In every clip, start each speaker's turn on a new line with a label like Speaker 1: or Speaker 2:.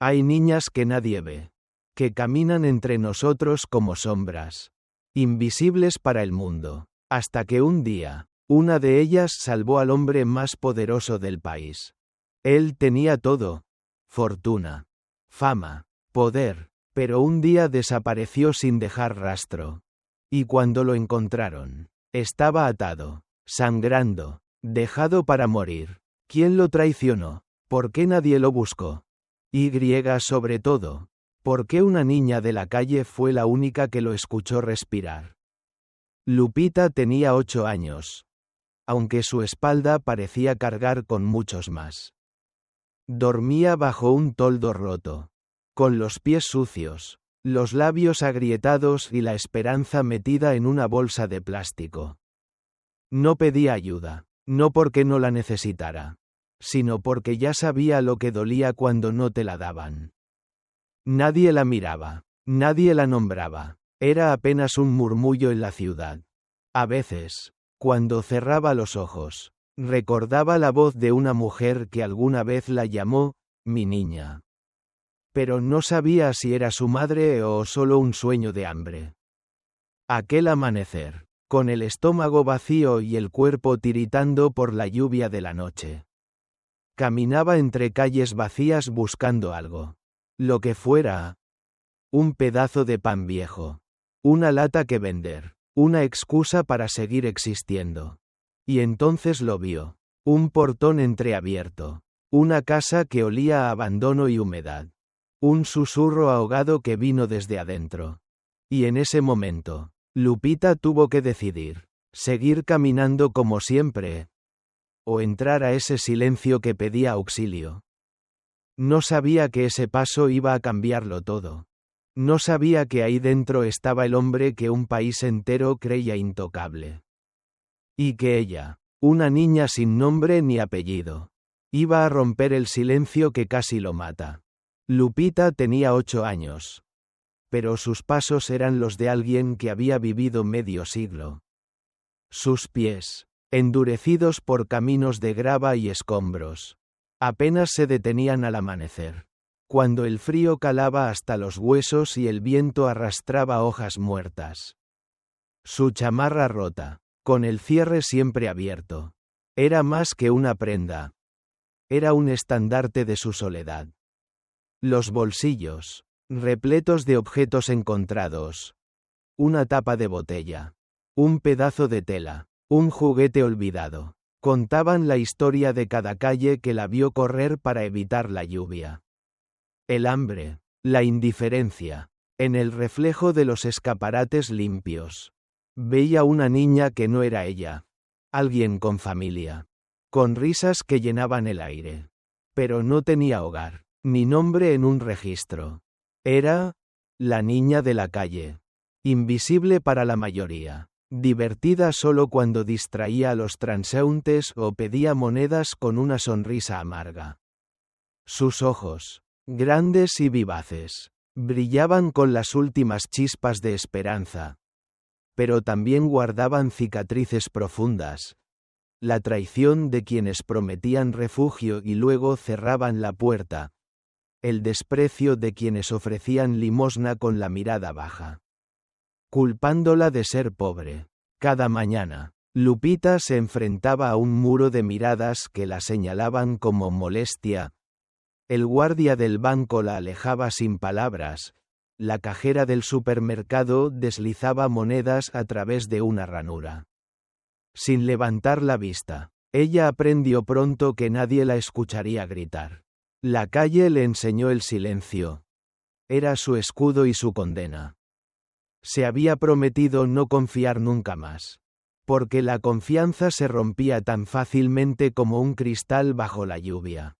Speaker 1: Hay niñas que nadie ve, que caminan entre nosotros como sombras, invisibles para el mundo, hasta que un día, una de ellas salvó al hombre más poderoso del país. Él tenía todo: fortuna, fama, poder, pero un día desapareció sin dejar rastro. Y cuando lo encontraron, estaba atado, sangrando, dejado para morir. ¿Quién lo traicionó? ¿Por qué nadie lo buscó? Y sobre todo, ¿por qué una niña de la calle fue la única que lo escuchó respirar? Lupita tenía 8 años, aunque su espalda parecía cargar con muchos más. Dormía bajo un toldo roto, con los pies sucios, los labios agrietados y la esperanza metida en una bolsa de plástico. No pedía ayuda, no porque no la necesitara, sino porque ya sabía lo que dolía cuando no te la daban. Nadie la miraba, nadie la nombraba, era apenas un murmullo en la ciudad. A veces, cuando cerraba los ojos, recordaba la voz de una mujer que alguna vez la llamó mi niña. Pero no sabía si era su madre o solo un sueño de hambre. Aquel amanecer, con el estómago vacío y el cuerpo tiritando por la lluvia de la noche. Caminaba entre calles vacías buscando algo. Lo que fuera. Un pedazo de pan viejo. Una lata que vender. Una excusa para seguir existiendo. Y entonces lo vio. Un portón entreabierto. Una casa que olía a abandono y humedad. Un susurro ahogado que vino desde adentro. Y en ese momento, Lupita tuvo que decidir: seguir caminando como siempre, o entrar a ese silencio que pedía auxilio. No sabía que ese paso iba a cambiarlo todo. No sabía que ahí dentro estaba el hombre que un país entero creía intocable. Y que ella, una niña sin nombre ni apellido, iba a romper el silencio que casi lo mata. Lupita tenía 8 años. Pero sus pasos eran los de alguien que había vivido medio siglo. Sus pies, endurecidos por caminos de grava y escombros, apenas se detenían al amanecer, cuando el frío calaba hasta los huesos y el viento arrastraba hojas muertas. Su chamarra rota, con el cierre siempre abierto, era más que una prenda. Era un estandarte de su soledad. Los bolsillos, repletos de objetos encontrados. Una tapa de botella. Un pedazo de tela. Un juguete olvidado. Contaban la historia de cada calle que la vio correr para evitar la lluvia. El hambre, la indiferencia. En el reflejo de los escaparates limpios, veía una niña que no era ella. Alguien con familia. Con risas que llenaban el aire. Pero no tenía hogar, ni nombre en un registro. Era la niña de la calle. Invisible para la mayoría. Divertida solo cuando distraía a los transeúntes o pedía monedas con una sonrisa amarga. Sus ojos, grandes y vivaces, brillaban con las últimas chispas de esperanza. Pero también guardaban cicatrices profundas. La traición de quienes prometían refugio y luego cerraban la puerta. El desprecio de quienes ofrecían limosna con la mirada baja. Culpándola de ser pobre. Cada mañana, Lupita se enfrentaba a un muro de miradas que la señalaban como molestia. El guardia del banco la alejaba sin palabras. La cajera del supermercado deslizaba monedas a través de una ranura. Sin levantar la vista, ella aprendió pronto que nadie la escucharía gritar. La calle le enseñó el silencio. Era su escudo y su condena. Se había prometido no confiar nunca más. Porque la confianza se rompía tan fácilmente como un cristal bajo la lluvia.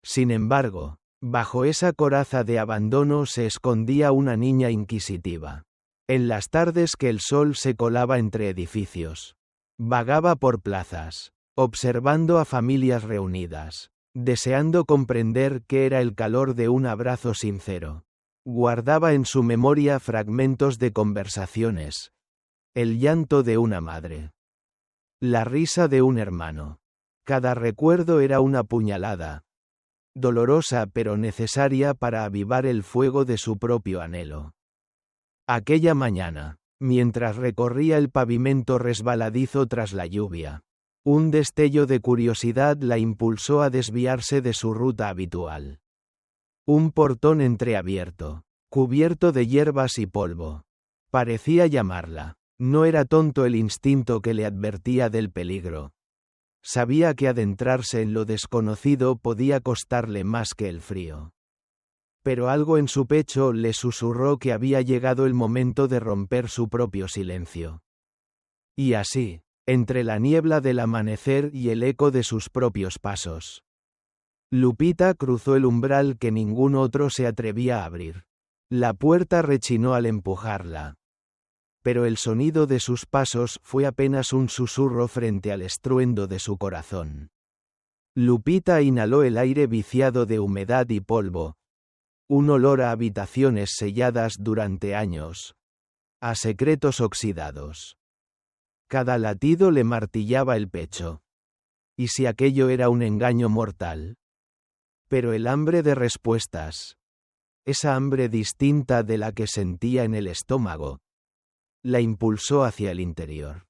Speaker 1: Sin embargo, bajo esa coraza de abandono se escondía una niña inquisitiva. En las tardes que el sol se colaba entre edificios, vagaba por plazas, observando a familias reunidas, deseando comprender qué era el calor de un abrazo sincero. Guardaba en su memoria fragmentos de conversaciones. El llanto de una madre. La risa de un hermano. Cada recuerdo era una puñalada. dolorosa pero necesaria para avivar el fuego de su propio anhelo. Aquella mañana, mientras recorría el pavimento resbaladizo tras la lluvia, un destello de curiosidad la impulsó a desviarse de su ruta habitual. Un portón entreabierto, cubierto de hierbas y polvo. Parecía llamarla. No era tonto el instinto que le advertía del peligro. Sabía que adentrarse en lo desconocido podía costarle más que el frío. Pero algo en su pecho le susurró que había llegado el momento de romper su propio silencio. Y así, entre la niebla del amanecer y el eco de sus propios pasos, Lupita cruzó el umbral que ningún otro se atrevía a abrir. La puerta rechinó al empujarla. Pero el sonido de sus pasos fue apenas un susurro frente al estruendo de su corazón. Lupita inhaló el aire viciado de humedad y polvo. Un olor a habitaciones selladas durante años. A secretos oxidados. Cada latido le martillaba el pecho. ¿Y si aquello era un engaño mortal? Pero el hambre de respuestas. Esa hambre distinta de la que sentía en el estómago, la impulsó hacia el interior.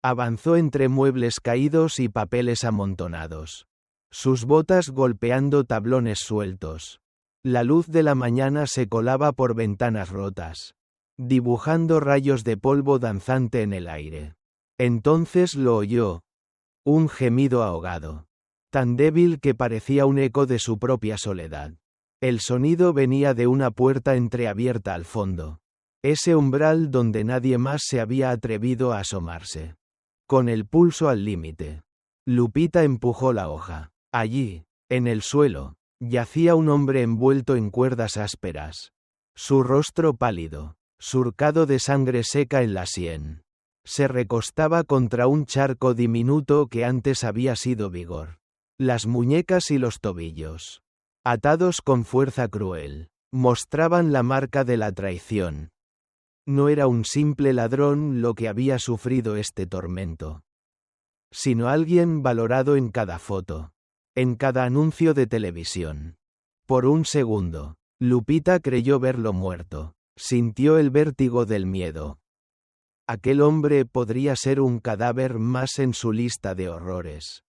Speaker 1: Avanzó entre muebles caídos y papeles amontonados. Sus botas golpeando tablones sueltos. La luz de la mañana se colaba por ventanas rotas, dibujando rayos de polvo danzante en el aire. Entonces lo oyó. Un gemido ahogado. Tan débil que parecía un eco de su propia soledad. El sonido venía de una puerta entreabierta al fondo. Ese umbral donde nadie más se había atrevido a asomarse. Con el pulso al límite, Lupita empujó la hoja. Allí, en el suelo, yacía un hombre envuelto en cuerdas ásperas. Su rostro pálido, surcado de sangre seca en la sien. Se recostaba contra un charco diminuto que antes había sido vigor. Las muñecas y los tobillos, atados con fuerza cruel, mostraban la marca de la traición. No era un simple ladrón lo que había sufrido este tormento, sino alguien valorado en cada foto, en cada anuncio de televisión. Por un segundo, Lupita creyó verlo muerto, sintió el vértigo del miedo. Aquel hombre podría ser un cadáver más en su lista de horrores.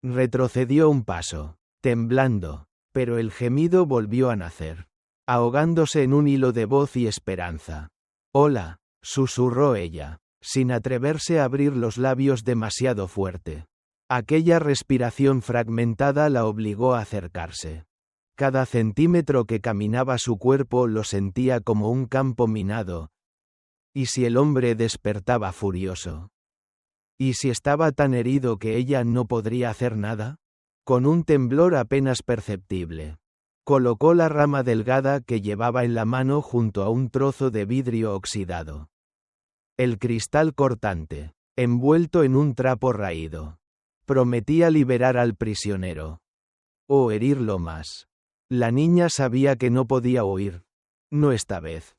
Speaker 1: Retrocedió un paso, temblando, pero el gemido volvió a nacer, ahogándose en un hilo de voz y esperanza. «Hola», susurró ella, sin atreverse a abrir los labios demasiado fuerte. Aquella respiración fragmentada la obligó a acercarse. Cada centímetro que caminaba su cuerpo lo sentía como un campo minado. ¿Y si el hombre despertaba furioso? ¿Y si estaba tan herido que ella no podría hacer nada? Con un temblor apenas perceptible, colocó la rama delgada que llevaba en la mano junto a un trozo de vidrio oxidado. El cristal cortante, envuelto en un trapo raído, prometía liberar al prisionero. O herirlo más. La niña sabía que no podía huir. No esta vez.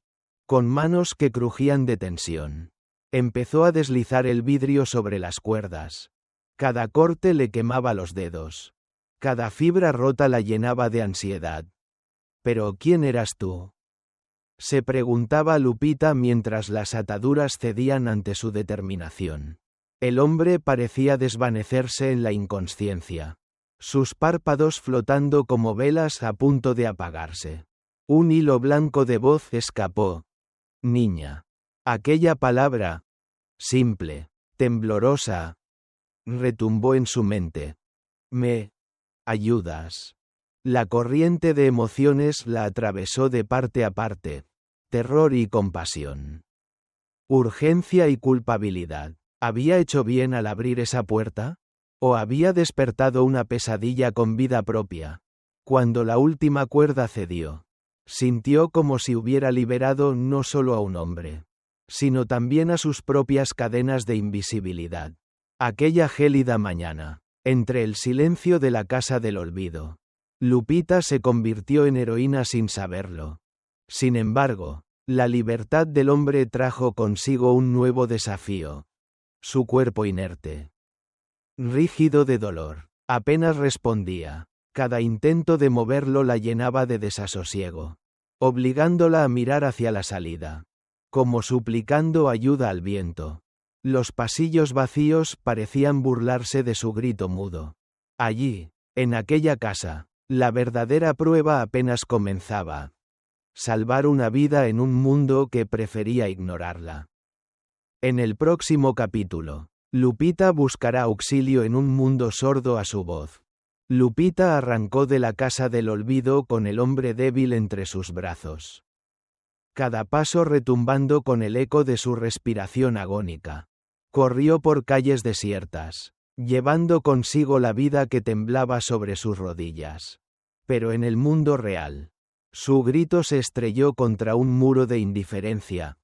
Speaker 1: Con manos que crujían de tensión, empezó a deslizar el vidrio sobre las cuerdas. Cada corte le quemaba los dedos. Cada fibra rota la llenaba de ansiedad. ¿Pero quién eras tú?, se preguntaba Lupita mientras las ataduras cedían ante su determinación. El hombre parecía desvanecerse en la inconsciencia. Sus párpados flotando como velas a punto de apagarse. Un hilo blanco de voz escapó. Niña. Aquella palabra, simple, temblorosa, retumbó en su mente. ¿Me ayudas? La corriente de emociones la atravesó de parte a parte. Terror y compasión. Urgencia y culpabilidad. ¿Había hecho bien al abrir esa puerta? ¿O había despertado una pesadilla con vida propia? Cuando la última cuerda cedió, sintió como si hubiera liberado no solo a un hombre, sino también a sus propias cadenas de invisibilidad. Aquella gélida mañana, entre el silencio de la casa del olvido, Lupita se convirtió en heroína sin saberlo. Sin embargo, la libertad del hombre trajo consigo un nuevo desafío. Su cuerpo inerte, rígido de dolor, apenas respondía. Cada intento de moverlo la llenaba de desasosiego, obligándola a mirar hacia la salida, como suplicando ayuda al viento. Los pasillos vacíos parecían burlarse de su grito mudo. Allí, en aquella casa, la verdadera prueba apenas comenzaba. Salvar una vida en un mundo que prefería ignorarla. En el próximo capítulo, Lupita buscará auxilio en un mundo sordo a su voz. Lupita arrancó de la casa del olvido con el hombre débil entre sus brazos. Cada paso retumbando con el eco de su respiración agónica. Corrió por calles desiertas, llevando consigo la vida que temblaba sobre sus rodillas. Pero en el mundo real, su grito se estrelló contra un muro de indiferencia.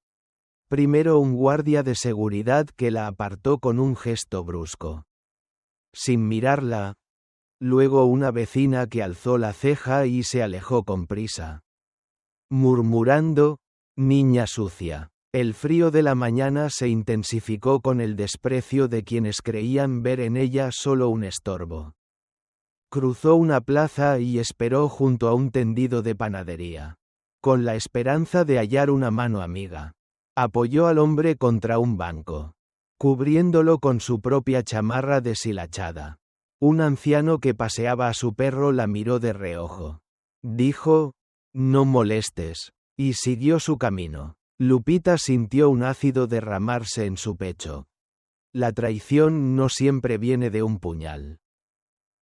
Speaker 1: Primero un guardia de seguridad que la apartó con un gesto brusco. Sin mirarla. Luego una vecina que alzó la ceja y se alejó con prisa. Murmurando, niña sucia. El frío de la mañana se intensificó con el desprecio de quienes creían ver en ella solo un estorbo. Cruzó una plaza y esperó junto a un tendido de panadería, con la esperanza de hallar una mano amiga. Apoyó al hombre contra un banco, cubriéndolo con su propia chamarra deshilachada. Un anciano que paseaba a su perro la miró de reojo. Dijo, «No molestes», y siguió su camino. Lupita sintió un ácido derramarse en su pecho. La traición no siempre viene de un puñal.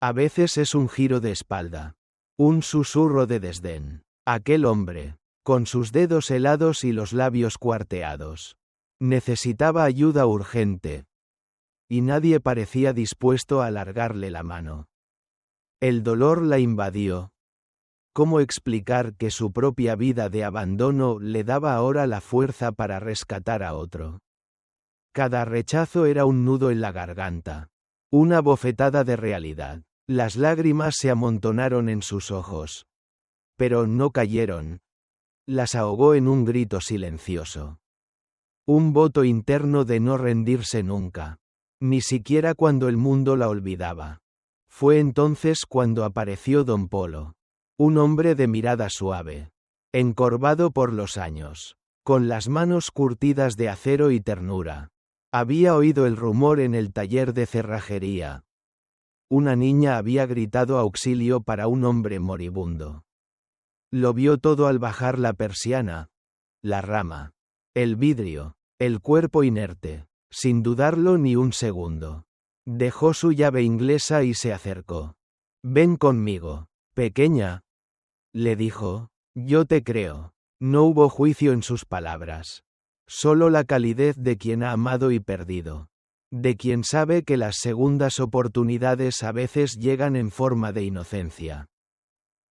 Speaker 1: A veces es un giro de espalda. Un susurro de desdén. Aquel hombre, con sus dedos helados y los labios cuarteados, necesitaba ayuda urgente. Y nadie parecía dispuesto a alargarle la mano. El dolor la invadió. ¿Cómo explicar que su propia vida de abandono le daba ahora la fuerza para rescatar a otro? Cada rechazo era un nudo en la garganta, una bofetada de realidad. Las lágrimas se amontonaron en sus ojos. Pero no cayeron. Las ahogó en un grito silencioso. Un voto interno de no rendirse nunca. Ni siquiera cuando el mundo la olvidaba. Fue entonces cuando apareció Don Polo. Un hombre de mirada suave, encorvado por los años, con las manos curtidas de acero y ternura. Había oído el rumor en el taller de cerrajería. Una niña había gritado auxilio para un hombre moribundo. Lo vio todo al bajar la persiana, la rama, el vidrio, el cuerpo inerte, sin dudarlo ni un segundo. Dejó su llave inglesa y se acercó. «Ven conmigo, pequeña», le dijo. «Yo te creo». No hubo juicio en sus palabras. Solo la calidez de quien ha amado y perdido. De quien sabe que las segundas oportunidades a veces llegan en forma de inocencia.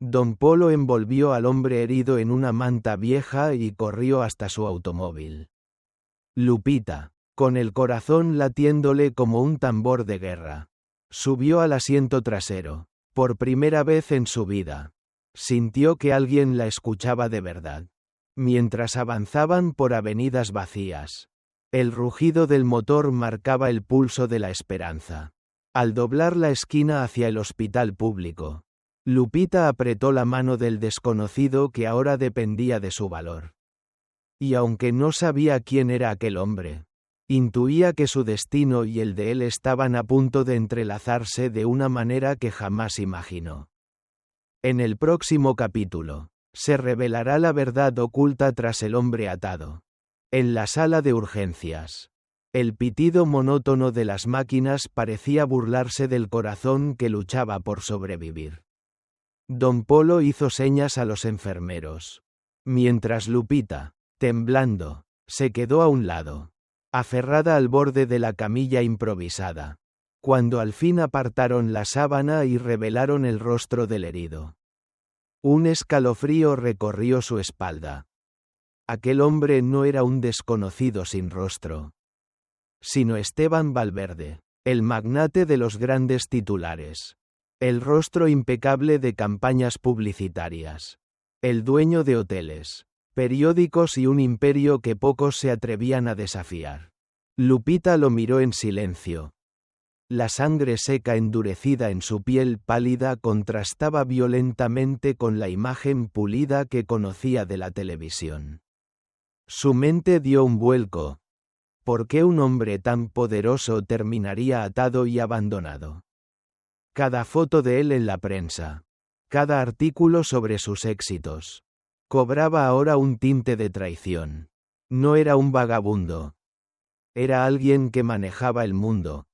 Speaker 1: Don Polo envolvió al hombre herido en una manta vieja y corrió hasta su automóvil. Lupita, con el corazón latiéndole como un tambor de guerra, subió al asiento trasero. Por primera vez en su vida, sintió que alguien la escuchaba de verdad. Mientras avanzaban por avenidas vacías, el rugido del motor marcaba el pulso de la esperanza. Al doblar la esquina hacia el hospital público, Lupita apretó la mano del desconocido que ahora dependía de su valor. Y aunque no sabía quién era aquel hombre, intuía que su destino y el de él estaban a punto de entrelazarse de una manera que jamás imaginó. En el próximo capítulo, se revelará la verdad oculta tras el hombre atado. En la sala de urgencias, el pitido monótono de las máquinas parecía burlarse del corazón que luchaba por sobrevivir. Don Polo hizo señas a los enfermeros, mientras Lupita, temblando, se quedó a un lado, aferrada al borde de la camilla improvisada, cuando al fin apartaron la sábana y revelaron el rostro del herido. Un escalofrío recorrió su espalda. Aquel hombre no era un desconocido sin rostro, sino Esteban Valverde, el magnate de los grandes titulares, el rostro impecable de campañas publicitarias, el dueño de hoteles, periódicos y un imperio que pocos se atrevían a desafiar. Lupita lo miró en silencio. La sangre seca endurecida en su piel pálida contrastaba violentamente con la imagen pulida que conocía de la televisión. Su mente dio un vuelco. ¿Por qué un hombre tan poderoso terminaría atado y abandonado? Cada foto de él en la prensa, cada artículo sobre sus éxitos, cobraba ahora un tinte de traición. No era un vagabundo. Era alguien que manejaba el mundo.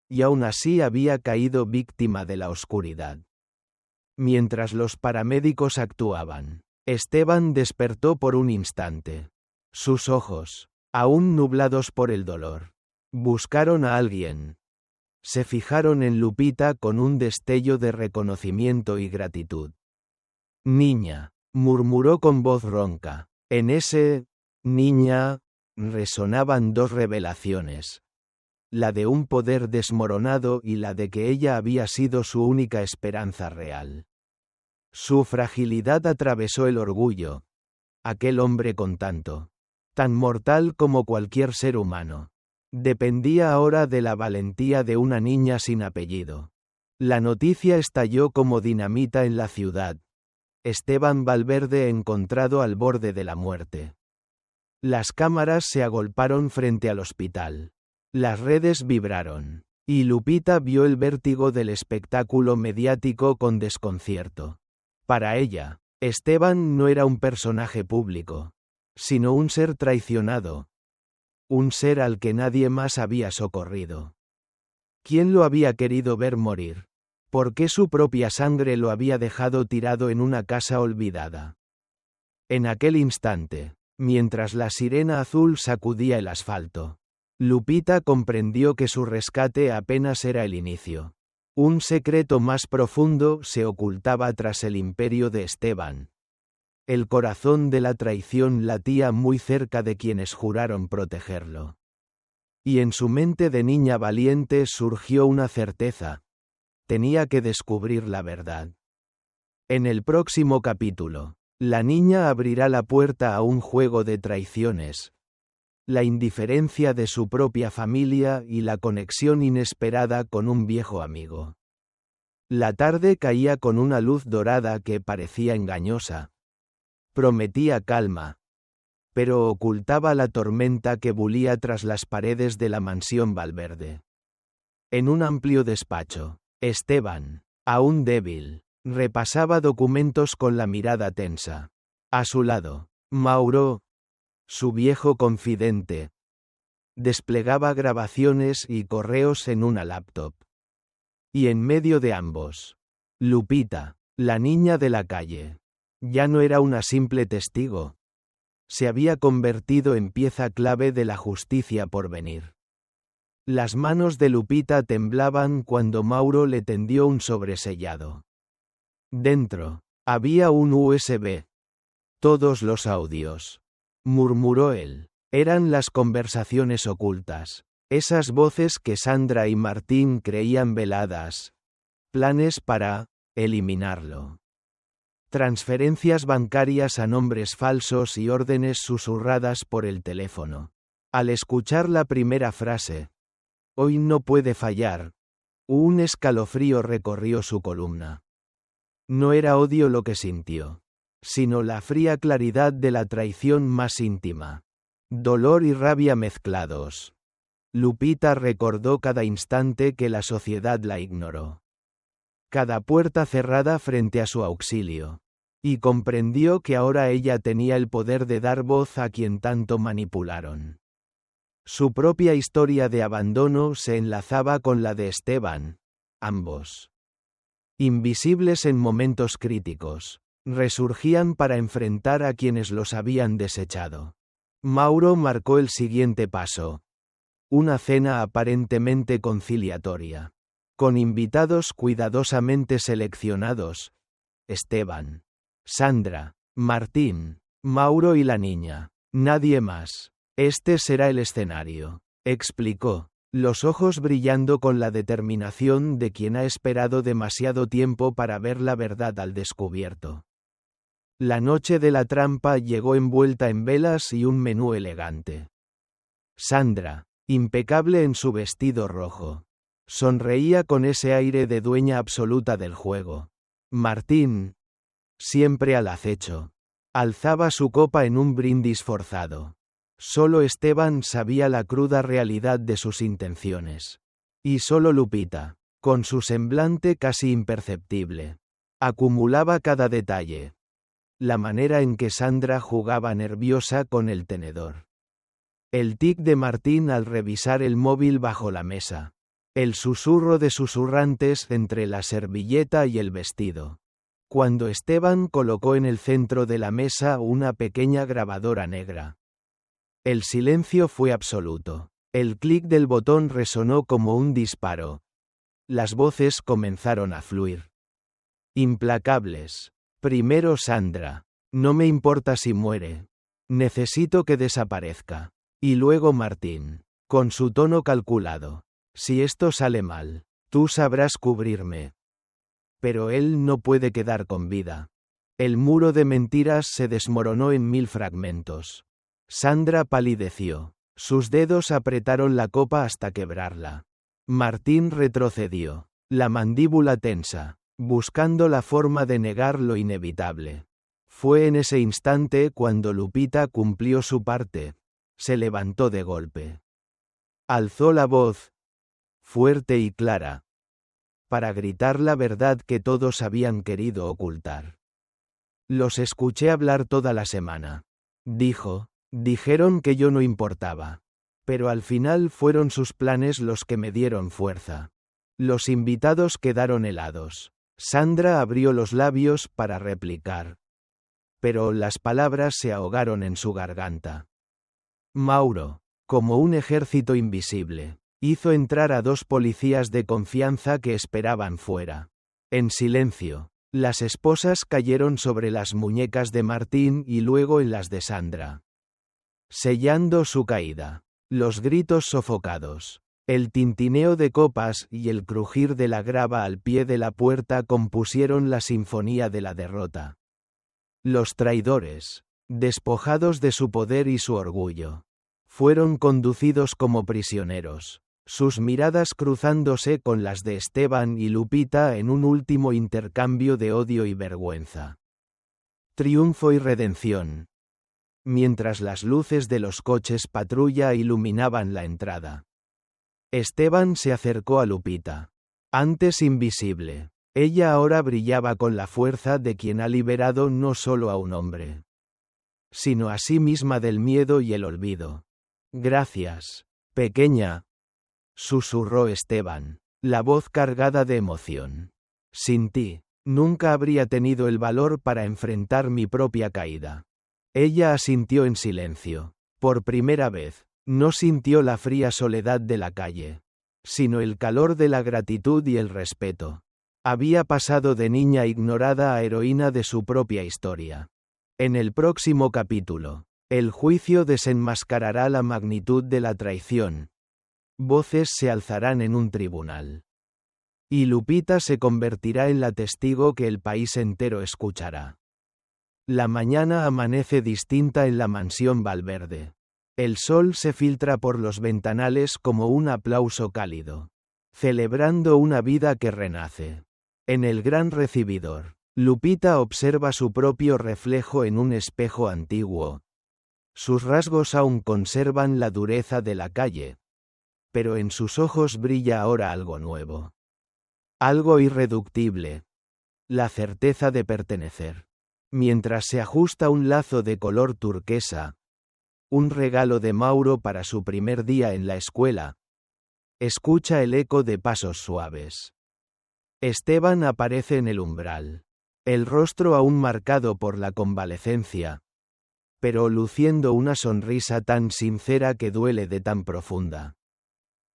Speaker 1: Y aún así había caído víctima de la oscuridad. Mientras los paramédicos actuaban, Esteban despertó por un instante. Sus ojos, aún nublados por el dolor, buscaron a alguien. Se fijaron en Lupita con un destello de reconocimiento y gratitud. «Niña», murmuró con voz ronca. En ese «niña» resonaban dos revelaciones. La de un poder desmoronado y la de que ella había sido su única esperanza real. Su fragilidad atravesó el orgullo. Aquel hombre con tan mortal como cualquier ser humano, dependía ahora de la valentía de una niña sin apellido. La noticia estalló como dinamita en la ciudad. Esteban Valverde encontrado al borde de la muerte. Las cámaras se agolparon frente al hospital. Las redes vibraron, y Lupita vio el vértigo del espectáculo mediático con desconcierto. Para ella, Esteban no era un personaje público, sino un ser traicionado. Un ser al que nadie más había socorrido. ¿Quién lo había querido ver morir? ¿Por qué su propia sangre lo había dejado tirado en una casa olvidada? En aquel instante, mientras la sirena azul sacudía el asfalto, Lupita comprendió que su rescate apenas era el inicio. Un secreto más profundo se ocultaba tras el imperio de Esteban. El corazón de la traición latía muy cerca de quienes juraron protegerlo. Y en su mente de niña valiente surgió una certeza. Tenía que descubrir la verdad. En el próximo capítulo, la niña abrirá la puerta a un juego de traiciones. La indiferencia de su propia familia y la conexión inesperada con un viejo amigo. La tarde caía con una luz dorada que parecía engañosa. Prometía calma, pero ocultaba la tormenta que bulía tras las paredes de la mansión Valverde. En un amplio despacho, Esteban, aún débil, repasaba documentos con la mirada tensa. A su lado, Mauro, su viejo confidente, desplegaba grabaciones y correos en una laptop. Y en medio de ambos, Lupita, la niña de la calle, ya no era una simple testigo. Se había convertido en pieza clave de la justicia por venir. Las manos de Lupita temblaban cuando Mauro le tendió un sobresellado. Dentro, había un USB. Todos los audios, murmuró él, eran las conversaciones ocultas, esas voces que Sandra y Martín creían veladas. Planes para eliminarlo. Transferencias bancarias a nombres falsos y órdenes susurradas por el teléfono. Al escuchar la primera frase, «Hoy no puede fallar», un escalofrío recorrió su columna. No era odio lo que sintió, sino la fría claridad de la traición más íntima. Dolor y rabia mezclados. Lupita recordó cada instante que la sociedad la ignoró. Cada puerta cerrada frente a su auxilio. Y comprendió que ahora ella tenía el poder de dar voz a quien tanto manipularon. Su propia historia de abandono se enlazaba con la de Esteban. Ambos, invisibles en momentos críticos, resurgían para enfrentar a quienes los habían desechado. Mauro marcó el siguiente paso. Una cena aparentemente conciliatoria. Con invitados cuidadosamente seleccionados. Esteban, Sandra, Martín, Mauro y la niña. Nadie más. Este será el escenario, explicó, los ojos brillando con la determinación de quien ha esperado demasiado tiempo para ver la verdad al descubierto. La noche de la trampa llegó envuelta en velas y un menú elegante. Sandra, impecable en su vestido rojo, Sonreía con ese aire de dueña absoluta del juego. Martín, siempre al acecho, alzaba su copa en un brindis forzado. Solo Esteban sabía la cruda realidad de sus intenciones. Y solo Lupita, con su semblante casi imperceptible, acumulaba cada detalle. La manera en que Sandra jugaba nerviosa con el tenedor. El tic de Martín al revisar el móvil bajo la mesa. El susurro de susurrantes entre la servilleta y el vestido. Cuando Esteban colocó en el centro de la mesa una pequeña grabadora negra. El silencio fue absoluto. El clic del botón resonó como un disparo. Las voces comenzaron a fluir. Implacables. Primero Sandra. No me importa si muere. Necesito que desaparezca. Y luego Martín. Con su tono calculado. Si esto sale mal, tú sabrás cubrirme. Pero él no puede quedar con vida. El muro de mentiras se desmoronó en 1000 fragmentos. Sandra palideció. Sus dedos apretaron la copa hasta quebrarla. Martín retrocedió, la mandíbula tensa, buscando la forma de negar lo inevitable. Fue en ese instante cuando Lupita cumplió su parte. Se levantó de golpe. Alzó la voz, fuerte y clara, para gritar la verdad que todos habían querido ocultar. Los escuché hablar toda la semana. Dijeron que yo no importaba. Pero al final fueron sus planes los que me dieron fuerza. Los invitados quedaron helados. Sandra abrió los labios para replicar. Pero las palabras se ahogaron en su garganta. Mauro, como un ejército invisible, hizo entrar a 2 policías de confianza que esperaban fuera. En silencio, las esposas cayeron sobre las muñecas de Martín y luego en las de Sandra. Sellando su caída. Los gritos sofocados, el tintineo de copas y el crujir de la grava al pie de la puerta compusieron la sinfonía de la derrota. Los traidores, despojados de su poder y su orgullo, fueron conducidos como prisioneros, sus miradas cruzándose con las de Esteban y Lupita en un último intercambio de odio y vergüenza. Triunfo y redención. Mientras las luces de los coches patrulla iluminaban la entrada. Esteban se acercó a Lupita. Antes invisible, ella ahora brillaba con la fuerza de quien ha liberado no solo a un hombre, sino a sí misma del miedo y el olvido. Gracias, pequeña, susurró Esteban, la voz cargada de emoción. Sin ti, nunca habría tenido el valor para enfrentar mi propia caída. Ella asintió en silencio. Por primera vez, no sintió la fría soledad de la calle, sino el calor de la gratitud y el respeto. Había pasado de niña ignorada a heroína de su propia historia. En el próximo capítulo, el juicio desenmascarará la magnitud de la traición. Voces se alzarán en un tribunal. Y Lupita se convertirá en la testigo que el país entero escuchará. La mañana amanece distinta en la mansión Valverde. El sol se filtra por los ventanales como un aplauso cálido, celebrando una vida que renace. En el gran recibidor, Lupita observa su propio reflejo en un espejo antiguo. Sus rasgos aún conservan la dureza de la calle, pero en sus ojos brilla ahora algo nuevo. Algo irreductible. La certeza de pertenecer. Mientras se ajusta un lazo de color turquesa, un regalo de Mauro para su primer día en la escuela, escucha el eco de pasos suaves. Esteban aparece en el umbral, el rostro aún marcado por la convalecencia, pero luciendo una sonrisa tan sincera que duele de tan profunda.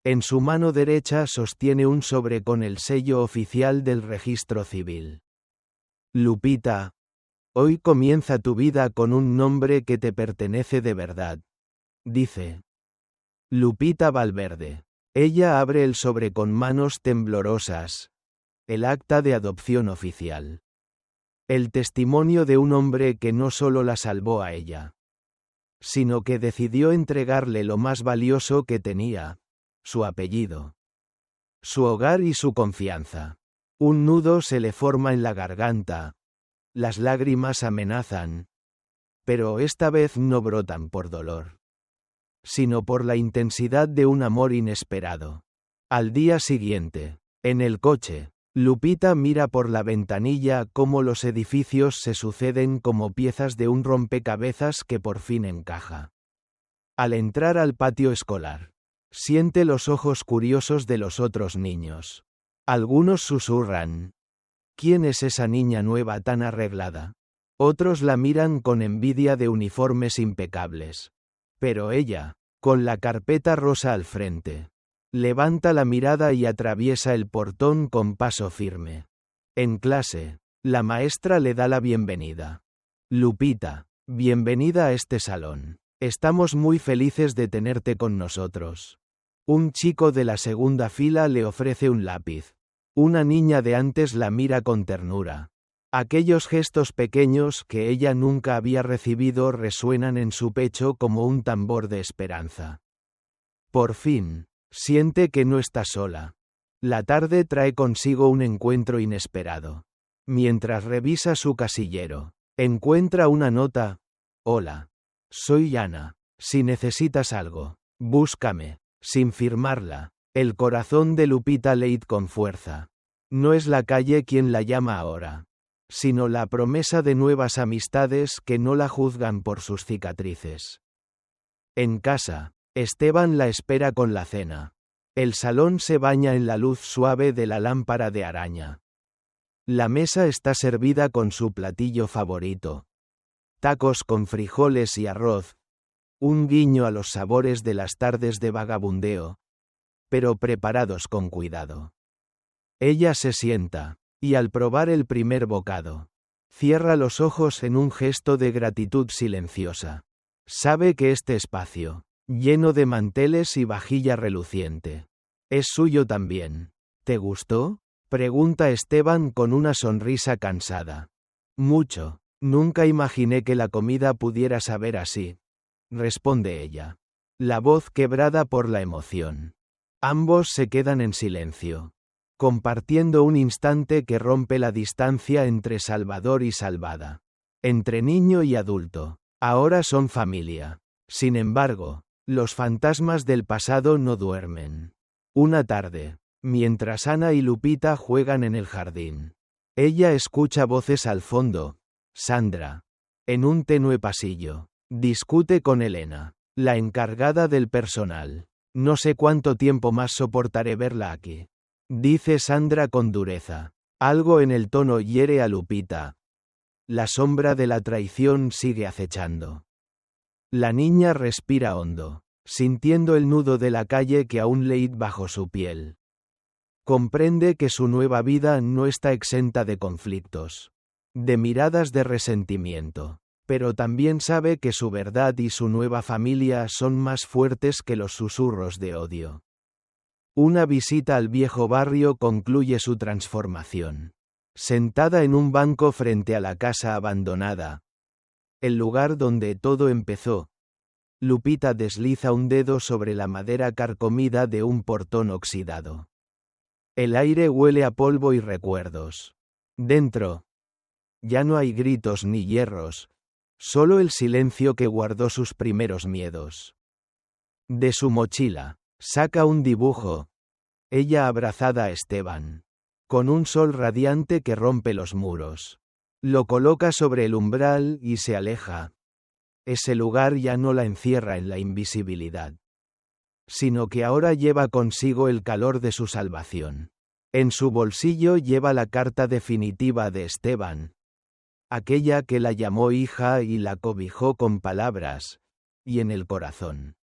Speaker 1: En su mano derecha sostiene un sobre con el sello oficial del registro civil. Lupita, hoy comienza tu vida con un nombre que te pertenece de verdad, dice. Lupita Valverde. Ella abre el sobre con manos temblorosas. El acta de adopción oficial. El testimonio de un hombre que no solo la salvó a ella, sino que decidió entregarle lo más valioso que tenía, su apellido. su hogar y su confianza. Un nudo se le forma en la garganta. Las lágrimas amenazan. Pero esta vez no brotan por dolor, sino por la intensidad de un amor inesperado. Al día siguiente, en el coche, Lupita mira por la ventanilla cómo los edificios se suceden como piezas de un rompecabezas que por fin encaja. Al entrar al patio escolar, siente los ojos curiosos de los otros niños. Algunos susurran: ¿quién es esa niña nueva tan arreglada? Otros la miran con envidia de uniformes impecables. Pero ella, con la carpeta rosa al frente, levanta la mirada y atraviesa el portón con paso firme. En clase, la maestra le da la bienvenida. Lupita, bienvenida a este salón. Estamos muy felices de tenerte con nosotros. Un chico de la segunda fila le ofrece un lápiz. Una niña de antes la mira con ternura. Aquellos gestos pequeños que ella nunca había recibido resuenan en su pecho como un tambor de esperanza. Por fin, siente que no está sola. La tarde trae consigo un encuentro inesperado. Mientras revisa su casillero, encuentra una nota. Hola. Soy Ana. Si necesitas algo, búscame. Sin firmarla. El corazón de Lupita late con fuerza. No es la calle quien la llama ahora, sino la promesa de nuevas amistades que no la juzgan por sus cicatrices. En casa, Esteban la espera con la cena. El salón se baña en la luz suave de la lámpara de araña. La mesa está servida con su platillo favorito. Tacos con frijoles y arroz. Un guiño a los sabores de las tardes de vagabundeo, pero preparados con cuidado. Ella se sienta, y al probar el primer bocado, cierra los ojos en un gesto de gratitud silenciosa. Sabe que este espacio, lleno de manteles y vajilla reluciente, es suyo también. ¿Te gustó?, pregunta Esteban con una sonrisa cansada. Mucho. Nunca imaginé que la comida pudiera saber así, responde ella, la voz quebrada por la emoción. Ambos se quedan en silencio, compartiendo un instante que rompe la distancia entre Salvador y Salvada, entre niño y adulto. Ahora son familia. Sin embargo, los fantasmas del pasado no duermen. Una tarde, mientras Ana y Lupita juegan en el jardín, ella escucha voces al fondo. Sandra, en un tenue pasillo, discute con Elena, la encargada del personal. No sé cuánto tiempo más soportaré verla aquí, dice Sandra con dureza. Algo en el tono hiere a Lupita. La sombra de la traición sigue acechando. La niña respira hondo, sintiendo el nudo de la calle que aún late bajo su piel. Comprende que su nueva vida no está exenta de conflictos, de miradas de resentimiento, pero también sabe que su verdad y su nueva familia son más fuertes que los susurros de odio. Una visita al viejo barrio concluye su transformación. Sentada en un banco frente a la casa abandonada, el lugar donde todo empezó, Lupita desliza un dedo sobre la madera carcomida de un portón oxidado. El aire huele a polvo y recuerdos. Dentro, ya no hay gritos ni hierros, solo el silencio que guardó sus primeros miedos. De su mochila, saca un dibujo, ella abrazada a Esteban, con un sol radiante que rompe los muros. Lo coloca sobre el umbral y se aleja. Ese lugar ya no la encierra en la invisibilidad, sino que ahora lleva consigo el calor de su salvación. En su bolsillo lleva la carta definitiva de Esteban, aquella que la llamó hija y la cobijó con palabras, y en el corazón,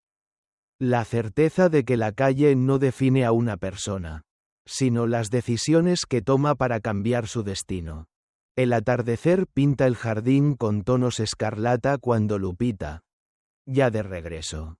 Speaker 1: la certeza de que la calle no define a una persona, sino las decisiones que toma para cambiar su destino. El atardecer pinta el jardín con tonos escarlata cuando Lupita, ya de regreso,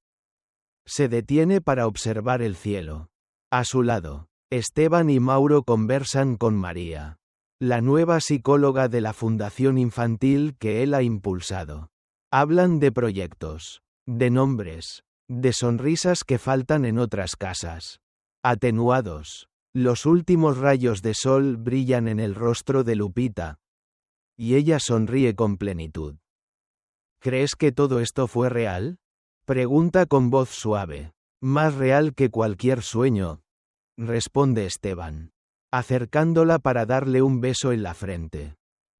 Speaker 1: se detiene para observar el cielo. A su lado, Esteban y Mauro conversan con María, la nueva psicóloga de la fundación infantil que él ha impulsado. Hablan de proyectos, de nombres, de sonrisas que faltan en otras casas. Atenuados, Los últimos rayos de sol brillan en el rostro de Lupita. Y ella sonríe con plenitud. ¿Crees que todo esto fue real? Pregunta con voz suave. Más real que cualquier sueño, responde Esteban, acercándola para darle un beso en la frente.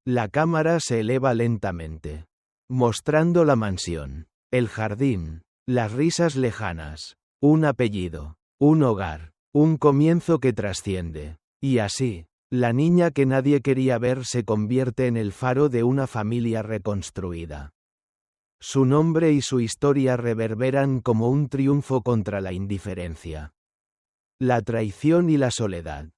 Speaker 1: La cámara se eleva lentamente, mostrando la mansión, el jardín, las risas lejanas, un apellido, un hogar, un comienzo que trasciende. Y así, la niña que nadie quería ver se convierte en el faro de una familia reconstruida. Su nombre y su historia reverberan como un triunfo contra la indiferencia, la traición y la soledad.